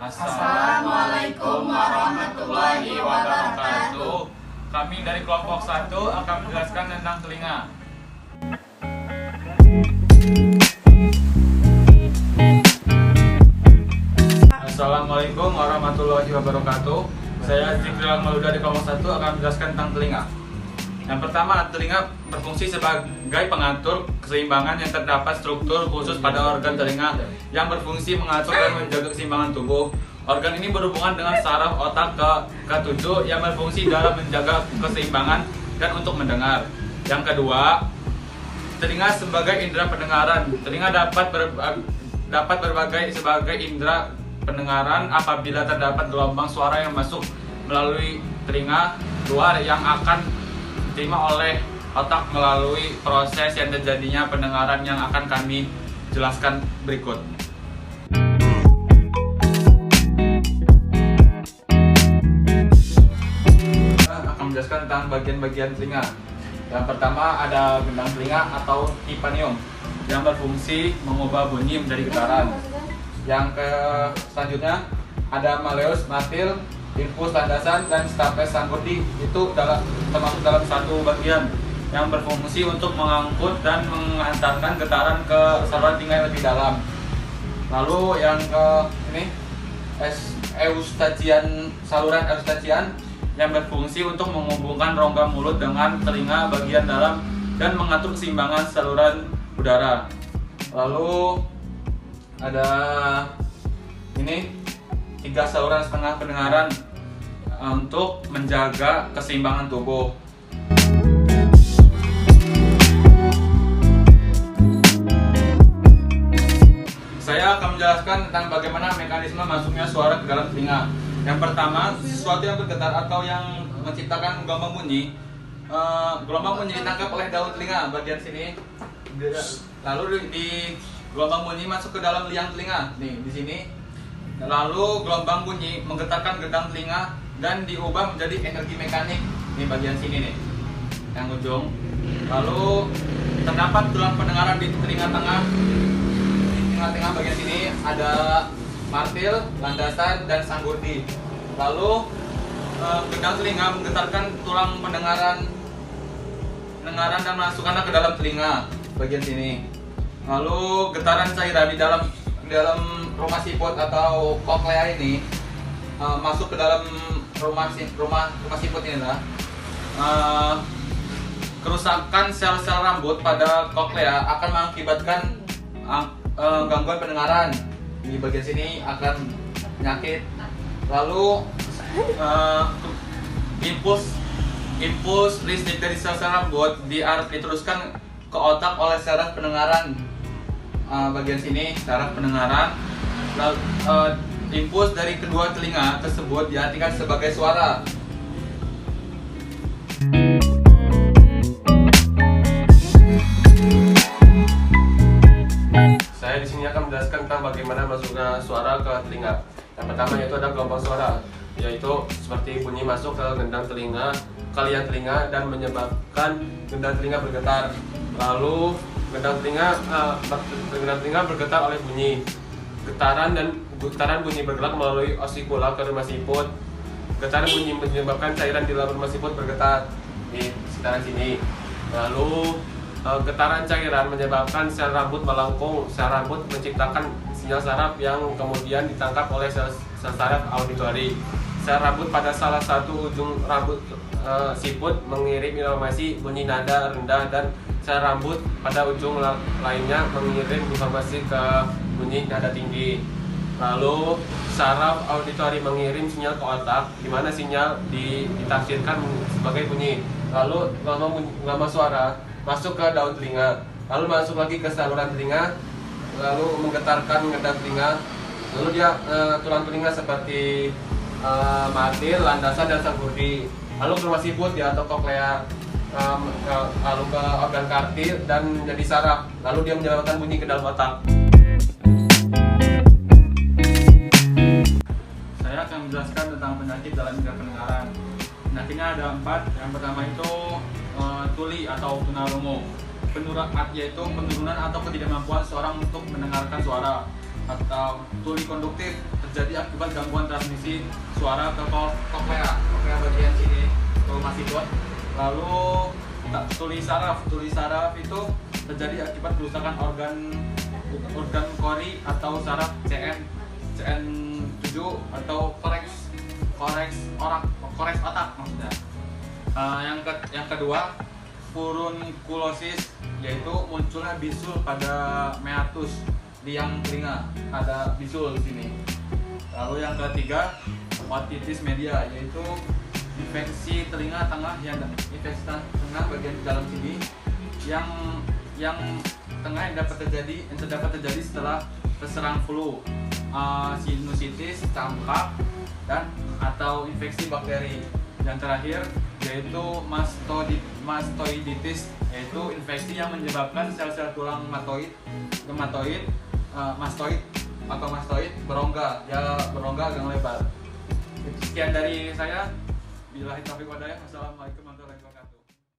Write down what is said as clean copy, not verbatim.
Assalamualaikum warahmatullahi wabarakatuh. Kami dari kelompok 1 akan menjelaskan tentang telinga. Assalamualaikum warahmatullahi wabarakatuh. Saya Zikril Maluda di kelompok 1 akan menjelaskan tentang telinga. Yang pertama, telinga berfungsi sebagai pengatur keseimbangan yang terdapat struktur khusus pada organ telinga yang berfungsi mengatur dan menjaga keseimbangan tubuh. Organ ini berhubungan dengan saraf otak ke-7 yang berfungsi dalam menjaga keseimbangan dan untuk mendengar. Yang kedua, telinga sebagai indera pendengaran. Telinga dapat berbagai sebagai indera pendengaran apabila terdapat gelombang suara yang masuk melalui telinga luar yang akan diterima oleh otak melalui proses yang terjadinya pendengaran yang akan kami jelaskan berikut. Akan menjelaskan tentang bagian-bagian telinga. Yang pertama ada gendang telinga atau timpanium yang berfungsi mengubah bunyi menjadi getaran. Yang selanjutnya ada malleus, martil, infus landasan, dan stapes sanggurdi. Itu termasuk dalam satu bagian yang berfungsi untuk mengangkut dan mengantarkan getaran ke saluran telinga yang lebih dalam. Lalu yang ini saluran eustachian yang berfungsi untuk menghubungkan rongga mulut dengan telinga bagian dalam dan mengatur keseimbangan saluran udara. Lalu ada ini 3 saluran setengah pendengaran untuk menjaga keseimbangan tubuh. Saya akan menjelaskan tentang bagaimana mekanisme masuknya suara ke dalam telinga. Yang pertama, sesuatu yang bergetar atau yang menciptakan gelombang bunyi. Gelombang bunyi ditangkap oleh daun telinga bagian sini. Lalu di gelombang bunyi masuk ke dalam liang telinga. Nih, di sini. Lalu gelombang bunyi menggetarkan gendang telinga dan diubah menjadi energi mekanik. Ini bagian sini nih, yang ujung. Lalu terdapat tulang pendengaran di telinga tengah. Di tengah-tengah bagian sini ada martil, landasan, dan sanggurdi. Lalu gendang telinga menggetarkan tulang pendengaran dan masukkannya ke dalam telinga bagian sini. Lalu getaran cairan di dalam rumah siput atau koklea ini masuk ke dalam rumah siput ini lah. Kerusakan sel-sel rambut pada koklea akan mengakibatkan gangguan pendengaran. Di bagian sini akan penyakit. Lalu impuls listrik dari sel-sel rambut diteruskan ke otak oleh saraf pendengaran. Bagian sini saraf pendengaran. Lalu, impuls dari kedua telinga tersebut diartikan sebagai suara. Saya di sini akan menjelaskan tentang bagaimana masuknya suara ke telinga. Yang pertama yaitu ada gelombang suara, yaitu seperti bunyi masuk ke gendang telinga, ke liang telinga dan menyebabkan gendang telinga bergetar. Lalu gendang telinga bergetar oleh bunyi. Getaran bunyi bergerak melalui osikula ke rumah siput. Getaran bunyi menyebabkan cairan di dalam rumah siput bergetar di sekitaran sini. Lalu getaran cairan menyebabkan sel rambut melengkung. Sel rambut menciptakan sinyal saraf yang kemudian ditangkap oleh sel saraf auditori. Sel rambut pada salah satu ujung rambut siput mengirim informasi bunyi nada rendah, dan sel rambut pada ujung lainnya mengirim informasi ke bunyi nada tinggi. Lalu saraf auditori mengirim sinyal ke otak, di mana sinyal ditafsirkan sebagai bunyi. Lalu gelombang suara masuk ke daun telinga, lalu masuk lagi ke saluran telinga, lalu menggetarkan gendang telinga. Lalu dia tulang telinga seperti martil, landasan, dan sanggurdi. Lalu ke rumah siput dia atau koklea, lalu ke organ kartil dan menjadi saraf. Lalu dia menyebabkan bunyi ke dalam otak. Saya akan menjelaskan tentang penyakit dalam indera pendengaran. Penyakitnya ada 4. Yang pertama itu tuli atau tunarungu. Yaitu penurunan atau ketidakmampuan seorang untuk mendengarkan suara. Atau tuli konduktif terjadi akibat gangguan transmisi suara ke koklea bagian sini masih kuat. Lalu tuli saraf itu terjadi akibat kerusakan organ kori atau saraf CN7 atau koreks otak maksudnya. Yang kedua furunkulosis, yaitu munculnya bisul pada meatus liang telinga, ada bisul di sini. Lalu yang ketiga otitis media, yaitu infeksi telinga tengah bagian dalam sini yang terdapat terjadi setelah terserang flu, sinusitis, campak, dan atau infeksi bakteri. Yang terakhir yaitu mastoiditis, yaitu infeksi yang menyebabkan sel-sel tulang mastoid berongga agak lebar. Sekian dari saya. Billahi taufiq wal hidayah. Wassalamualaikum warahmatullahi wabarakatuh.